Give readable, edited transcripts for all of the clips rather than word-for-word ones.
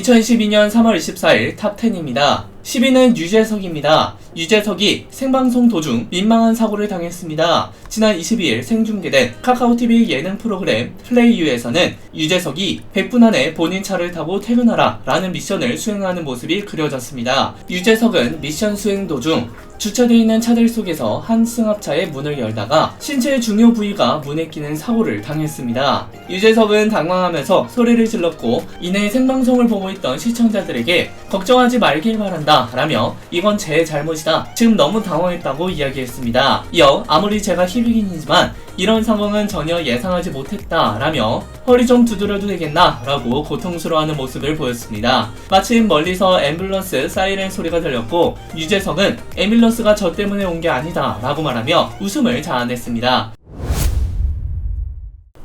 2012년 3월 24일 탑10입니다. 10위는 유재석입니다. 유재석이 생방송 도중 민망한 사고를 당했습니다. 지난 22일 생중계된 카카오TV 예능 프로그램 플레이유에서는 유재석이 100분 안에 본인 차를 타고 퇴근하라 라는 미션을 수행하는 모습이 그려졌습니다. 유재석은 미션 수행 도중 주차되어 있는 차들 속에서 한 승합차의 문을 열다가 신체의 중요 부위가 문에 끼는 사고를 당했습니다. 유재석은 당황하면서 소리를 질렀고 이내 생방송을 보고 있던 시청자들에게 걱정하지 말길 바란다 라며 이건 제 잘못이다. 지금 너무 당황했다고 이야기했습니다. 이어 아무리 제가 희극인이지만 이런 상황은 전혀 예상하지 못했다 라며 허리 좀 두드려도 되겠나 라고 고통스러워하는 모습을 보였습니다. 마침 멀리서 앰뷸런스 사이렌 소리가 들렸고 유재석은 앰뷸런스가 저 때문에 온 게 아니다 라고 말하며 웃음을 자아냈습니다.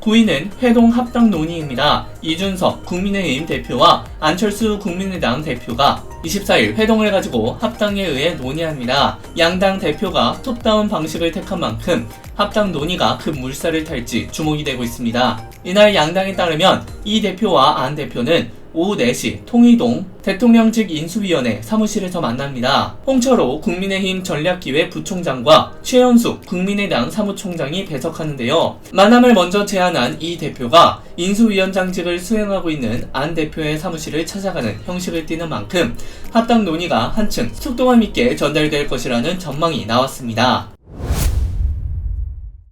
9위는 회동 합당 논의입니다. 이준석 국민의힘 대표와 안철수 국민의당 대표가 24일 회동을 가지고 합당에 의해 논의합니다. 양당 대표가 톱다운 방식을 택한 만큼 합당 논의가 급 물살을 탈지 주목이 되고 있습니다. 이날 양당에 따르면 이 대표와 안 대표는 오후 4시 통이동 대통령직 인수위원회 사무실에서 만납니다. 홍철호 국민의힘 전략기획 부총장과 최현숙 국민의당 사무총장이 배석하는데요. 만남을 먼저 제안한 이 대표가 인수위원장직을 수행하고 있는 안 대표의 사무실을 찾아가는 형식을 띠는 만큼 합당 논의가 한층 속도감 있게 전달될 것이라는 전망이 나왔습니다.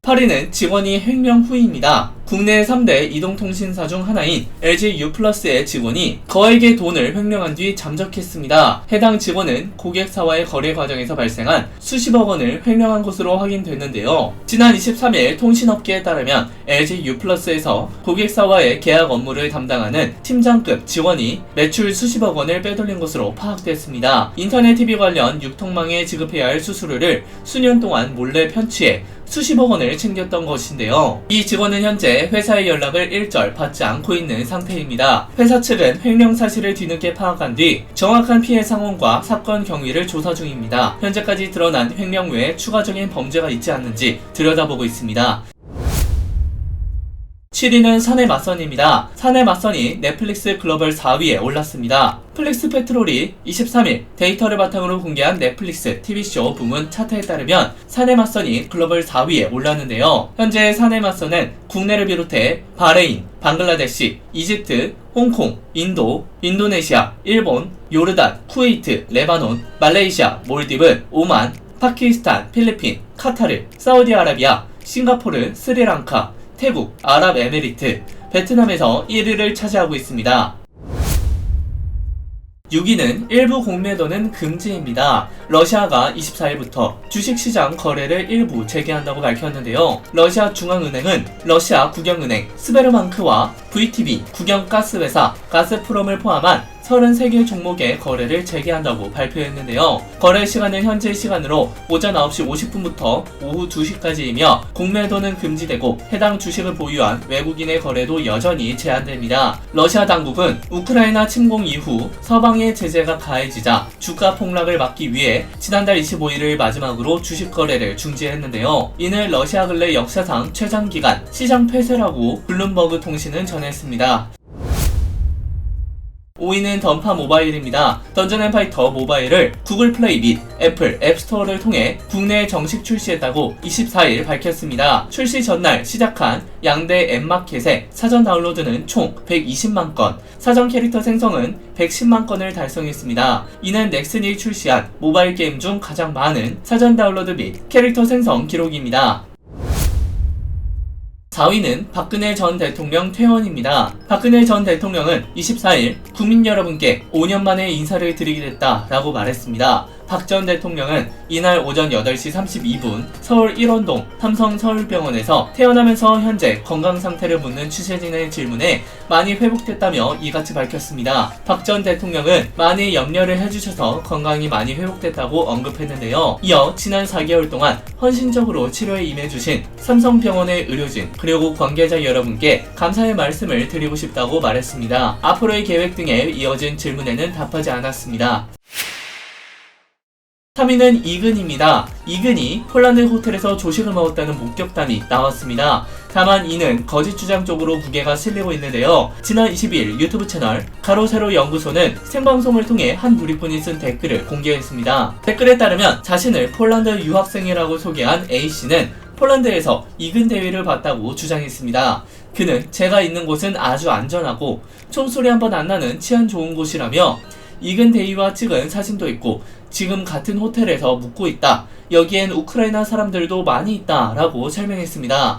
8위는 직원이 횡령 후입니다. 국내 3대 이동통신사 중 하나인 LG유플러스의 직원이 거액의 돈을 횡령한 뒤 잠적했습니다. 해당 직원은 고객사와의 거래 과정에서 발생한 수십억 원을 횡령한 것으로 확인됐는데요. 지난 23일 통신업계에 따르면 LG유플러스에서 고객사와의 계약 업무를 담당하는 팀장급 직원이 매출 수십억 원을 빼돌린 것으로 파악됐습니다. 인터넷 TV 관련 유통망에 지급해야 할 수수료를 수년 동안 몰래 편취해 수십억 원을 챙겼던 것인데요. 이 직원은 현재 회사의 연락을 일절 받지 않고 있는 상태입니다. 회사 측은 횡령 사실을 뒤늦게 파악한 뒤 정확한 피해 상황과 사건 경위를 조사 중입니다. 현재까지 드러난 횡령 외에 추가적인 범죄가 있지 않는지 들여다보고 있습니다. 7위는 사내 맞선입니다. 사내 맞선이 넷플릭스 글로벌 4위에 올랐습니다. 플릭스 페트롤이 23일 데이터를 바탕으로 공개한 넷플릭스 TV쇼 부문 차트에 따르면 사내 맞선이 글로벌 4위에 올랐는데요. 현재 사내 맞선은 국내를 비롯해 바레인, 방글라데시, 이집트, 홍콩, 인도, 인도네시아, 일본, 요르단, 쿠웨이트, 레바논, 말레이시아, 몰디브, 오만, 파키스탄, 필리핀, 카타르, 사우디아라비아, 싱가포르, 스리랑카, 태국, 아랍에미리트, 베트남에서 1위를 차지하고 있습니다. 6위는 일부 공매도는 금지입니다. 러시아가 24일부터 주식시장 거래를 일부 재개한다고 밝혔는데요. 러시아 중앙은행은 러시아 국영은행 스베르방크와 VTB 국영가스회사 가스프롬을 포함한 33개 종목의 거래를 재개한다고 발표했는데요. 거래 시간은 현재 시간으로 오전 9시 50분부터 오후 2시까지이며 공매도는 금지되고 해당 주식을 보유한 외국인의 거래도 여전히 제한됩니다. 러시아 당국은 우크라이나 침공 이후 서방의 제재가 가해지자 주가 폭락을 막기 위해 지난달 25일을 마지막으로 주식 거래를 중지했는데요. 이는 러시아 근래 역사상 최장기간 시장 폐쇄라고 블룸버그 통신은 전했습니다. 5위는 던파 모바일입니다. 던전앤파이터 모바일을 구글 플레이 및 애플 앱스토어를 통해 국내에 정식 출시했다고 24일 밝혔습니다. 출시 전날 시작한 양대 앱마켓의 사전 다운로드는 총 120만 건, 사전 캐릭터 생성은 110만 건을 달성했습니다. 이는 넥슨이 출시한 모바일 게임 중 가장 많은 사전 다운로드 및 캐릭터 생성 기록입니다. 4위는 박근혜 전 대통령 퇴원입니다. 박근혜 전 대통령은 24일 국민 여러분께 5년 만에 인사를 드리게 됐다라고 말했습니다. 박 전 대통령은 이날 오전 8시 32분 서울 1원동 삼성서울병원에서 퇴원하면서 현재 건강 상태를 묻는 취재진의 질문에 많이 회복됐다며 이같이 밝혔습니다. 박 전 대통령은 많이 염려를 해주셔서 건강이 많이 회복됐다고 언급했는데요. 이어 지난 4개월 동안 헌신적으로 치료에 임해주신 삼성병원의 의료진 그리고 관계자 여러분께 감사의 말씀을 드리고 싶다고 말했습니다. 앞으로의 계획 등에 이어진 질문에는 답하지 않았습니다. 3위는 이근입니다. 이근이 폴란드 호텔에서 조식을 먹었다는 목격담이 나왔습니다. 다만 이는 거짓 주장 쪽으로 무게가 실리고 있는데요. 지난 22일 유튜브 채널 가로세로 연구소는 생방송을 통해 한 누리꾼이 쓴 댓글을 공개했습니다. 댓글에 따르면 자신을 폴란드 유학생이라고 소개한 A씨는 폴란드에서 이근 대위를 봤다고 주장했습니다. 그는 제가 있는 곳은 아주 안전하고 총소리 한 번 안 나는 치안 좋은 곳이라며 이근 대위와 찍은 사진도 있고 지금 같은 호텔에서 묵고 있다. 여기엔 우크라이나 사람들도 많이 있다 라고 설명했습니다.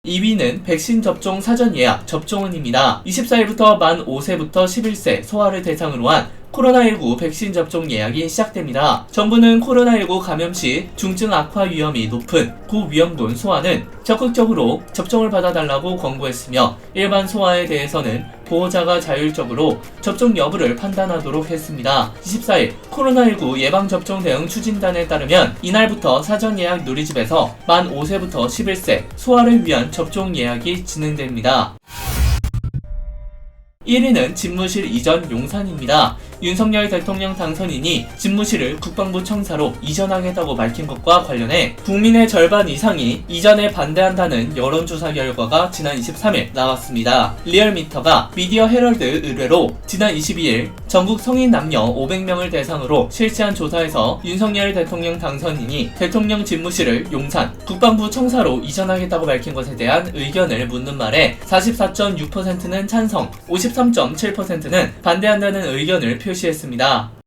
2위는 백신 접종 사전 예약 접종은입니다. 24일부터 만 5세부터 11세 소아를 대상으로 한 코로나19 백신 접종 예약이 시작됩니다. 정부는 코로나19 감염 시 중증 악화 위험이 높은 고위험군 소아는 적극적으로 접종을 받아달라고 권고했으며 일반 소아에 대해서는 보호자가 자율적으로 접종 여부를 판단하도록 했습니다. 24일 코로나19 예방접종 대응 추진단에 따르면 이날부터 사전 예약 누리집에서 만 5세부터 11세 소아를 위한 접종 예약이 진행됩니다. 1위는 집무실 이전 용산입니다. 윤석열 대통령 당선인이 집무실을 국방부 청사로 이전하겠다고 밝힌 것과 관련해 국민의 절반 이상이 이전에 반대한다는 여론조사 결과가 지난 23일 나왔습니다. 리얼미터가 미디어 헤럴드 의뢰로 지난 22일 전국 성인 남녀 500명을 대상으로 실시한 조사에서 윤석열 대통령 당선인이 대통령 집무실을 용산 국방부 청사로 이전하겠다고 밝힌 것에 대한 의견을 묻는 말에 44.6%는 찬성, 53.7%는 반대한다는 의견을 표시했습니다.